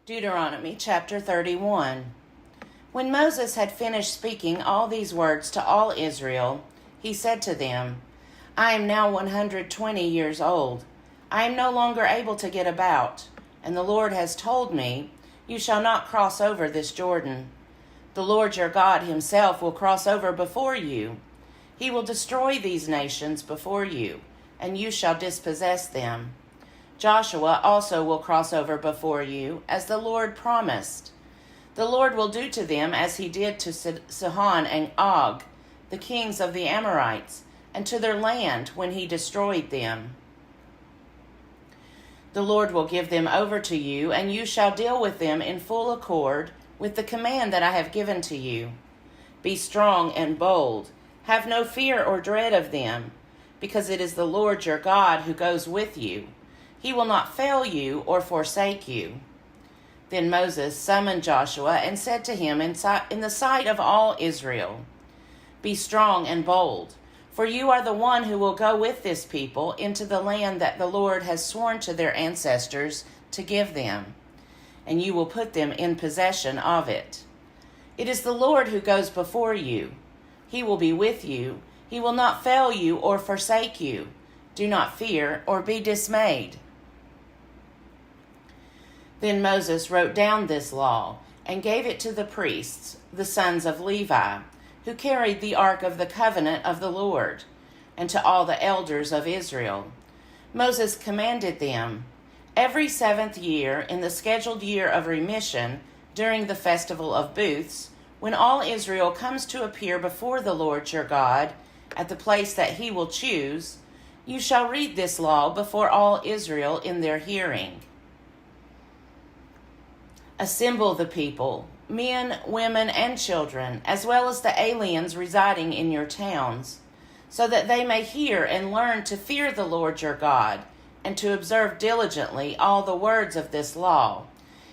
Deuteronomy chapter 31. When Moses had finished speaking all these words to all Israel, he said to them, I am now 120 years old. I am no longer able to get about, and the Lord has told me, You shall not cross over this Jordan. The Lord your God himself will cross over before you. He will destroy these nations before you, and you shall dispossess them. Joshua also will cross over before you, as the Lord promised. The Lord will do to them as he did to Sihon and Og, the kings of the Amorites, and to their land when he destroyed them. The Lord will give them over to you, and you shall deal with them in full accord with the command that I have given to you. Be strong and bold. Have no fear or dread of them, because it is the Lord your God who goes with you. He will not fail you or forsake you. Then Moses summoned Joshua and said to him in the sight of all Israel, Be strong and bold, for you are the one who will go with this people into the land that the Lord has sworn to their ancestors to give them, and you will put them in possession of it. It is the Lord who goes before you. He will be with you. He will not fail you or forsake you. Do not fear or be dismayed. Then Moses wrote down this law and gave it to the priests, the sons of Levi, who carried the ark of the covenant of the Lord, and to all the elders of Israel. Moses commanded them, Every 7th year, in the scheduled year of remission, during the festival of booths, when all Israel comes to appear before the Lord your God, at the place that he will choose, you shall read this law before all Israel in their hearing. Assemble the people, men, women, and children, as well as the aliens residing in your towns, so that they may hear and learn to fear the Lord your God, and to observe diligently all the words of this law,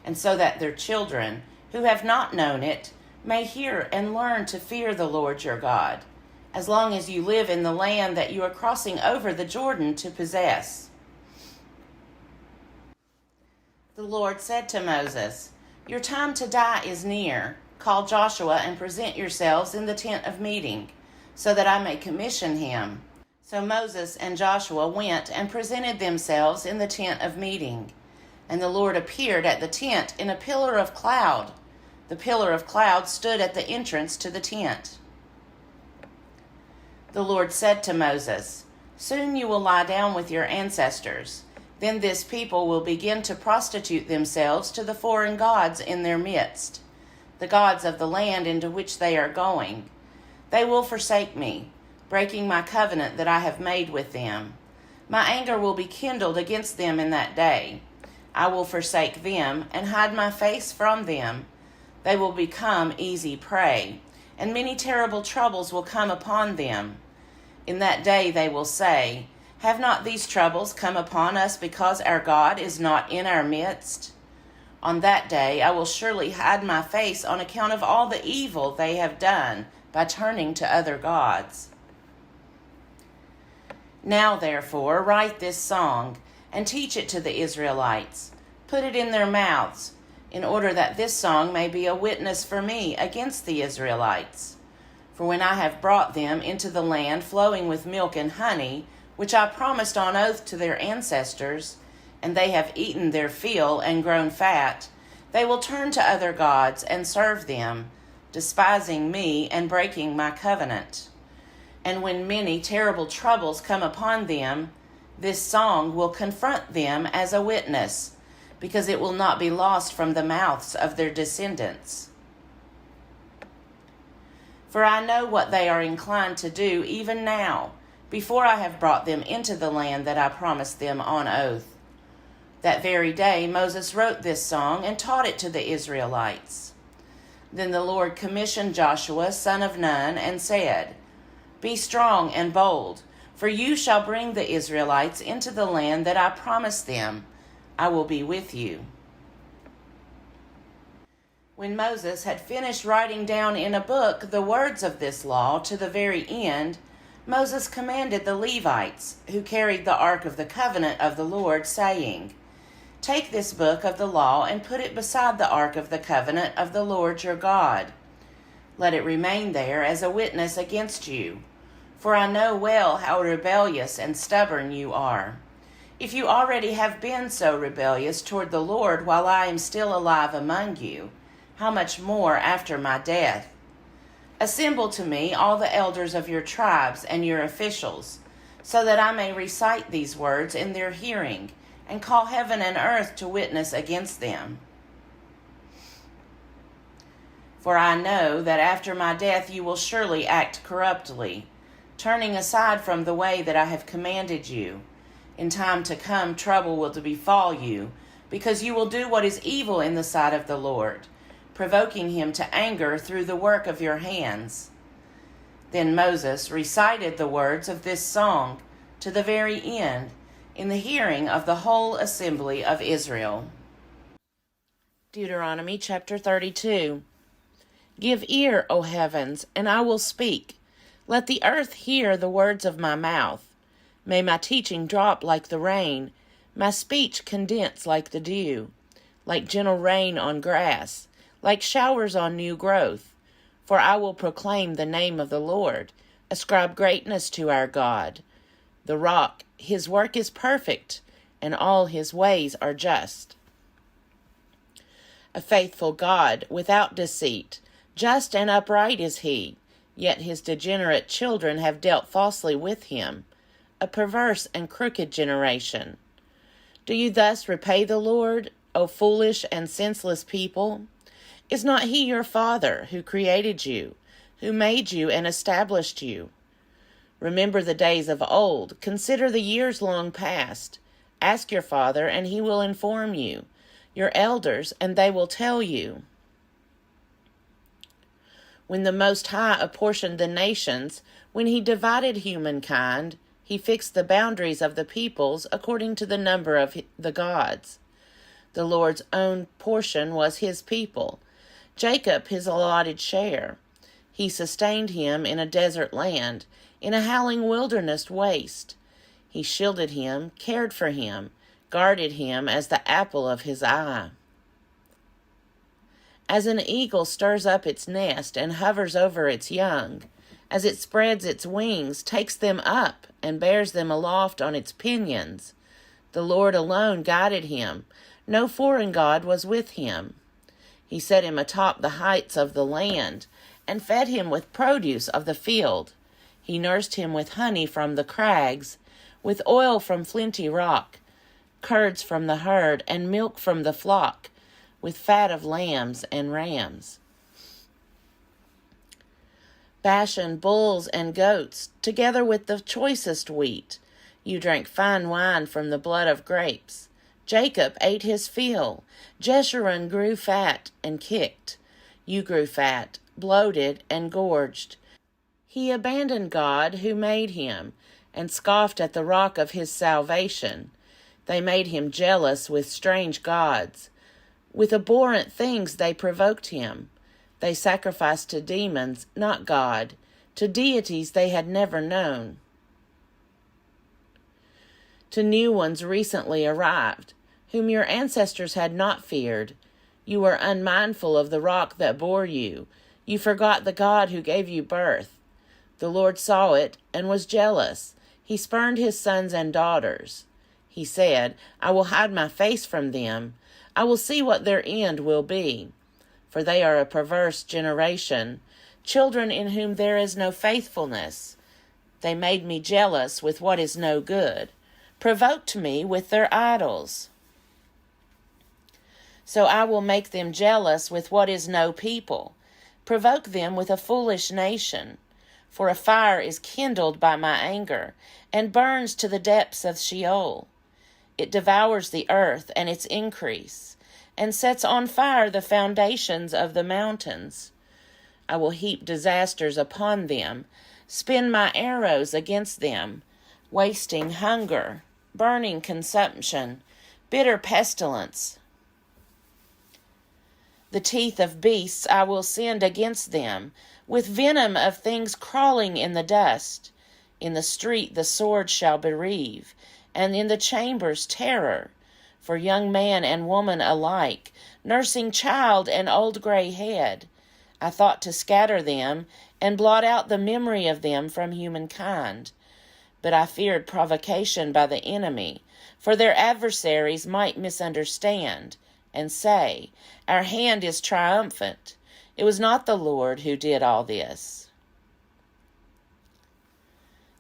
and so that their children, who have not known it, may hear and learn to fear the Lord your God, as long as you live in the land that you are crossing over the Jordan to possess. The Lord said to Moses, Your time to die is near. Call Joshua and present yourselves in the tent of meeting, so that I may commission him. So Moses and Joshua went and presented themselves in the tent of meeting. And the Lord appeared at the tent in a pillar of cloud. The pillar of cloud stood at the entrance to the tent. The Lord said to Moses, Soon you will lie down with your ancestors. Then this people will begin to prostitute themselves to the foreign gods in their midst, the gods of the land into which they are going. They will forsake me, breaking my covenant that I have made with them. My anger will be kindled against them in that day. I will forsake them and hide my face from them. They will become easy prey, and many terrible troubles will come upon them. In that day they will say, Have not these troubles come upon us because our God is not in our midst? On that day I will surely hide my face on account of all the evil they have done by turning to other gods. Now therefore write this song and teach it to the Israelites. Put it in their mouths, in order that this song may be a witness for me against the Israelites. For when I have brought them into the land flowing with milk and honey, which I promised on oath to their ancestors, and they have eaten their fill and grown fat, they will turn to other gods and serve them, despising me and breaking my covenant. And when many terrible troubles come upon them, this song will confront them as a witness, because it will not be lost from the mouths of their descendants. For I know what they are inclined to do even now, before I have brought them into the land that I promised them on oath. That very day Moses wrote this song and taught it to the Israelites. Then the Lord commissioned Joshua, son of Nun, and said, Be strong and bold, for you shall bring the Israelites into the land that I promised them. I will be with you. When Moses had finished writing down in a book the words of this law to the very end, Moses commanded the Levites, who carried the ark of the covenant of the Lord, saying, Take this book of the law and put it beside the ark of the covenant of the Lord your God. Let it remain there as a witness against you, for I know well how rebellious and stubborn you are. If you already have been so rebellious toward the Lord while I am still alive among you, how much more after my death? Assemble to me all the elders of your tribes and your officials, so that I may recite these words in their hearing, and call heaven and earth to witness against them. For I know that after my death you will surely act corruptly, turning aside from the way that I have commanded you. In time to come trouble will befall you, because you will do what is evil in the sight of the Lord, provoking him to anger through the work of your hands. Then Moses recited the words of this song to the very end, in the hearing of the whole assembly of Israel. Deuteronomy chapter 32. Give ear, O heavens, and I will speak. Let the earth hear the words of my mouth. May my teaching drop like the rain, my speech condense like the dew, like gentle rain on grass, like showers on new growth. For I will proclaim the name of the Lord, ascribe greatness to our God. The rock, his work is perfect, and all his ways are just. A faithful God, without deceit, just and upright is he, yet his degenerate children have dealt falsely with him, a perverse and crooked generation. Do you thus repay the Lord, O foolish and senseless people? Is not he your Father, who created you, who made you and established you? Remember the days of old, consider the years long past. Ask your father, and he will inform you, your elders, and they will tell you. When the Most High apportioned the nations, when he divided humankind, he fixed the boundaries of the peoples according to the number of the gods. The Lord's own portion was his people, Jacob his allotted share. He sustained him in a desert land, in a howling wilderness waste. He shielded him, cared for him, guarded him as the apple of his eye. As an eagle stirs up its nest and hovers over its young, as it spreads its wings, takes them up, and bears them aloft on its pinions, the Lord alone guided him. No foreign god was with him. He set him atop the heights of the land, and fed him with produce of the field. He nursed him with honey from the crags, with oil from flinty rock, curds from the herd, and milk from the flock, with fat of lambs and rams. Bashan bulls and goats, together with the choicest wheat. You drank fine wine from the blood of grapes. Jacob ate his fill. Jeshurun grew fat and kicked. You grew fat, bloated, and gorged. He abandoned God who made him, and scoffed at the rock of his salvation. They made him jealous with strange gods. With abhorrent things they provoked him. They sacrificed to demons, not God, to deities they had never known, to new ones recently arrived, whom your ancestors had not feared. You were unmindful of the rock that bore you. You forgot the God who gave you birth. The Lord saw it and was jealous. He spurned his sons and daughters. He said, I will hide my face from them. I will see what their end will be. For they are a perverse generation, children in whom there is no faithfulness. They made me jealous with what is no good, provoked me with their idols. So I will make them jealous with what is no people, provoke them with a foolish nation. For a fire is kindled by my anger, and burns to the depths of Sheol. It devours the earth and its increase, and sets on fire the foundations of the mountains. I will heap disasters upon them, spin my arrows against them, wasting hunger, burning consumption, bitter pestilence. The teeth of beasts I will send against them, with venom of things crawling in the dust. In the street the sword shall bereave, and in the chambers terror. for young man and woman alike, nursing child and old gray head. I thought to scatter them and blot out the memory of them from humankind. But I feared provocation by the enemy, for their adversaries might misunderstand and say, Our hand is triumphant. It was not the Lord who did all this.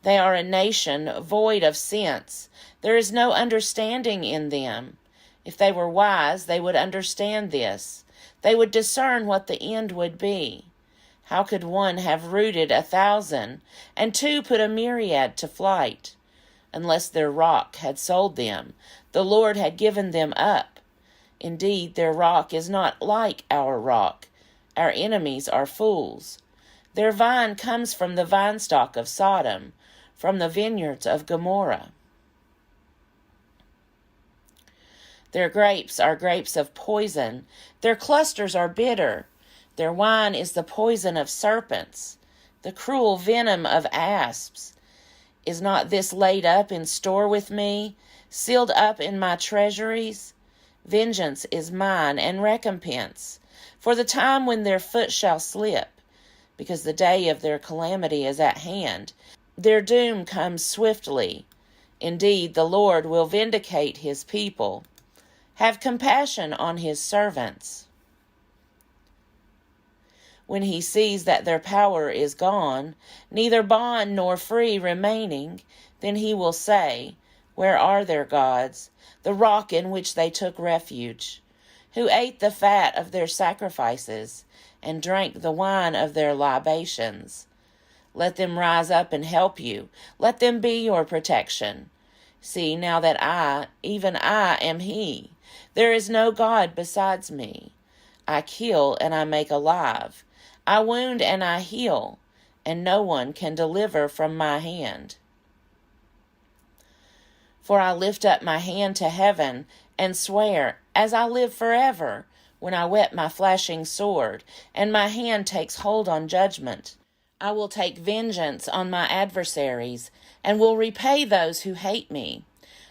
They are a nation void of sense. There is no understanding in them. If they were wise, they would understand this. They would discern what the end would be. How could one have rooted 1,000, and 2 put a myriad to flight? Unless their rock had sold them, the Lord had given them up. Indeed, their rock is not like our rock. Our enemies are fools. Their vine comes from the vinestalk of Sodom, from the vineyards of Gomorrah. Their grapes are grapes of poison. Their clusters are bitter. Their wine is the poison of serpents, the cruel venom of asps. Is not this laid up in store with me, sealed up in my treasuries? Vengeance is mine and recompense, for the time when their foot shall slip, because the day of their calamity is at hand. Their doom comes swiftly. Indeed, the Lord will vindicate his people. Have compassion on his servants. When he sees that their power is gone, neither bond nor free remaining, then he will say, Where are their gods, the rock in which they took refuge, who ate the fat of their sacrifices and drank the wine of their libations? Let them rise up and help you. Let them be your protection. See, now that I, even I, am he. There is no God besides me. I kill and I make alive. I wound and I heal, and no one can deliver from my hand. For I lift up my hand to heaven and swear, as I live forever, when I whet my flashing sword, and my hand takes hold on judgment. I will take vengeance on my adversaries, and will repay those who hate me.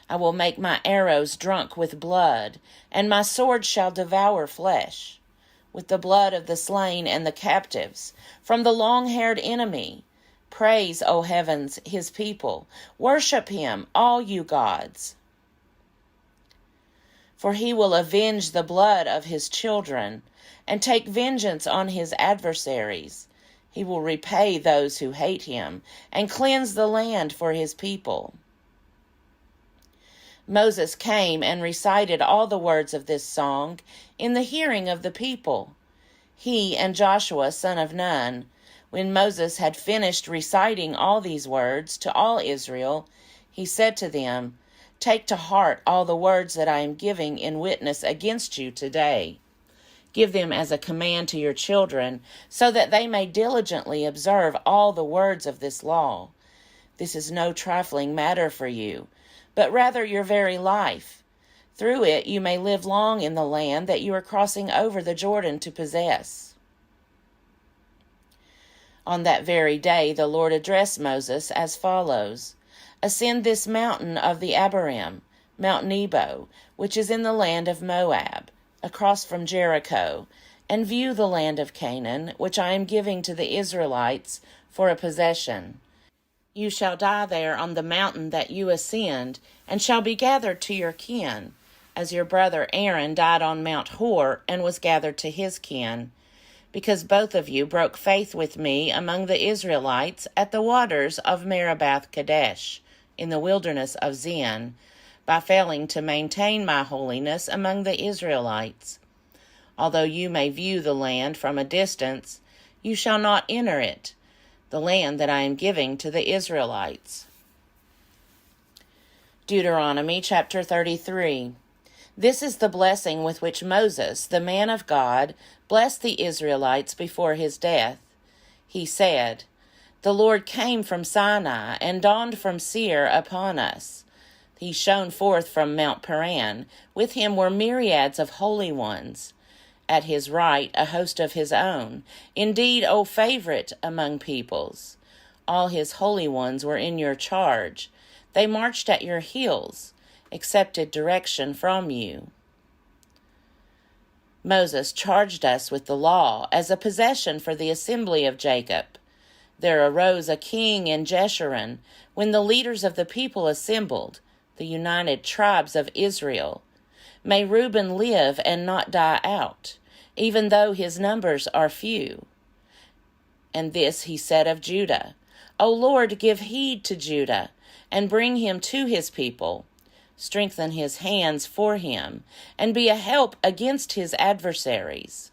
I will make my arrows drunk with blood, and my sword shall devour flesh. With the blood of the slain and the captives, from the long-haired enemy. Praise, O heavens, his people. Worship him, all you gods. For he will avenge the blood of his children, and take vengeance on his adversaries. He will repay those who hate him, and cleanse the land for his people. Moses came and recited all the words of this song in the hearing of the people. He and Joshua, son of Nun, when Moses had finished reciting all these words to all Israel, he said to them, Take to heart all the words that I am giving in witness against you today. Give them as a command to your children, so that they may diligently observe all the words of this law. This is no trifling matter for you, but rather your very life. Through it you may live long in the land that you are crossing over the Jordan to possess. On that very day the Lord addressed Moses as follows. Ascend this mountain of the Abarim, Mount Nebo, which is in the land of Moab, across from Jericho, and view the land of Canaan, which I am giving to the Israelites for a possession. You shall die there on the mountain that you ascend, and shall be gathered to your kin, as your brother Aaron died on Mount Hor and was gathered to his kin, because both of you broke faith with me among the Israelites at the waters of Meribah Kadesh, in the wilderness of Zin, by failing to maintain my holiness among the Israelites. Although you may view the land from a distance, you shall not enter it, the land that I am giving to the Israelites. Deuteronomy chapter 33. This is the blessing with which Moses, the man of God, blessed the Israelites before his death. He said, The Lord came from Sinai and dawned from Seir upon us. He shone forth from Mount Paran. With him were myriads of holy ones. At his right, a host of his own. Indeed, O favorite among peoples. All his holy ones were in your charge. They marched at your heels. accepted direction from you. Moses charged us with the law as a possession for the assembly of Jacob. There arose a king in Jeshurun when the leaders of the people assembled, the united tribes of Israel. May Reuben live and not die out, even though his numbers are few. And this he said of Judah, O Lord, give heed to Judah, and bring him to his people. Strengthen his hands for him, and be a help against his adversaries.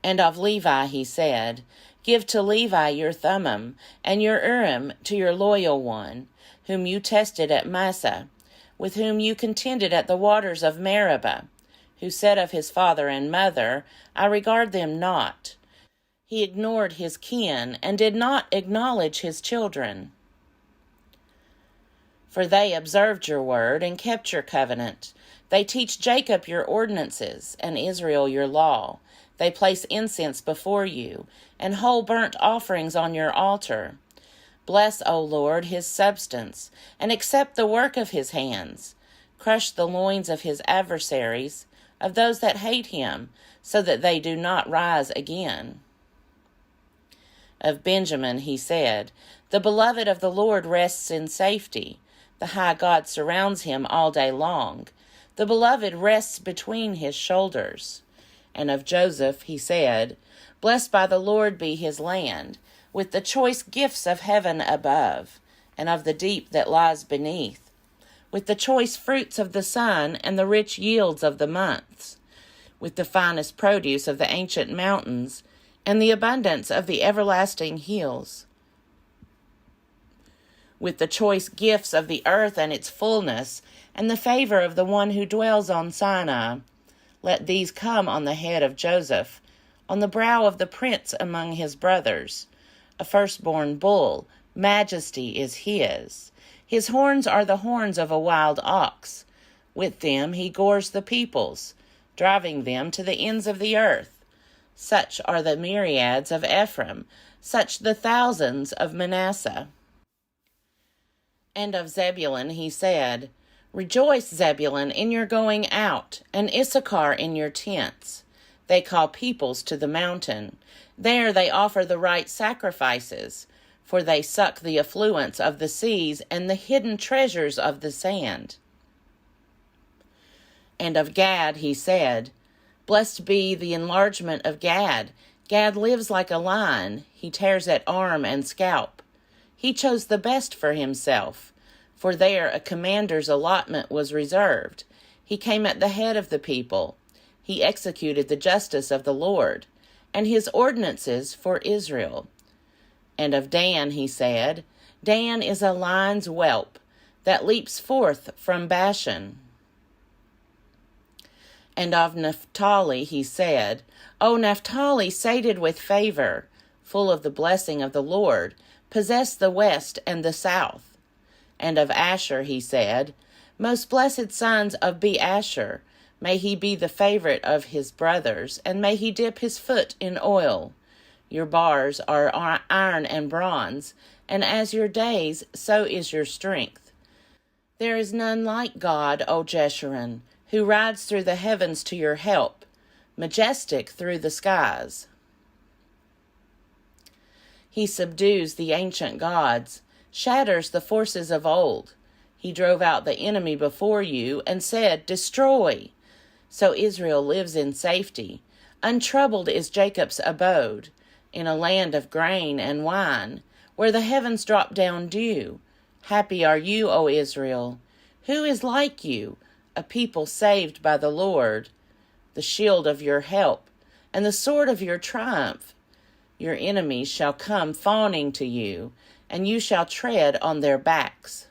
And of Levi he said, Give to Levi your Thummim, and your Urim to your loyal one, whom you tested at Massah, with whom you contended at the waters of Meribah, who said of his father and mother, I regard them not. He ignored his kin, and did not acknowledge his children. For they observed your word, and kept your covenant. They teach Jacob your ordinances, and Israel your law. They place incense before you, and whole burnt offerings on your altar. Bless, O Lord, his substance, and accept the work of his hands. Crush the loins of his adversaries, of those that hate him, so that they do not rise again. Of Benjamin he said, The beloved of the Lord rests in safety. The high God surrounds him all day long. The beloved rests between his shoulders. And of Joseph he said, Blessed by the Lord be his land, with the choice gifts of heaven above, and of the deep that lies beneath, with the choice fruits of the sun and the rich yields of the months, with the finest produce of the ancient mountains, and the abundance of the everlasting hills, with the choice gifts of the earth and its fullness, and the favor of the one who dwells on Sinai. Let these come on the head of Joseph, on the brow of the prince among his brothers. A firstborn bull, majesty is his. His horns are the horns of a wild ox. With them he gores the peoples, driving them to the ends of the earth. Such are the myriads of Ephraim, such the thousands of Manasseh. And of Zebulun he said, Rejoice, Zebulun, in your going out, and Issachar in your tents. They call peoples to the mountain. There they offer the right sacrifices, for they suck the affluents of the seas and the hidden treasures of the sand. And of Gad he said, Blessed be the enlargement of Gad. Gad lives like a lion. He tears at arm and scalp. He chose the best for himself, for there a commander's allotment was reserved. He came at the head of the people. He executed the justice of the Lord, and his ordinances for Israel. And of Dan he said, Dan is a lion's whelp that leaps forth from Bashan. And of Naphtali he said, O Naphtali, sated with favor, full of the blessing of the Lord, possess the west and the south. And of Asher he said, Most blessed sons of Asher, may he be the favorite of his brothers, and may he dip his foot in oil. Your bars are iron and bronze, and as your days, so is your strength. There is none like God, O Jeshurun, who rides through the heavens to your help, majestic through the skies. He subdues the ancient gods, shatters the forces of old. He drove out the enemy before you and said, Destroy! So Israel lives in safety. Untroubled is Jacob's abode, in a land of grain and wine, where the heavens drop down dew. Happy are you, O Israel! Who is like you, a people saved by the Lord, the shield of your help, and the sword of your triumph? Your enemies shall come fawning to you, and you shall tread on their backs.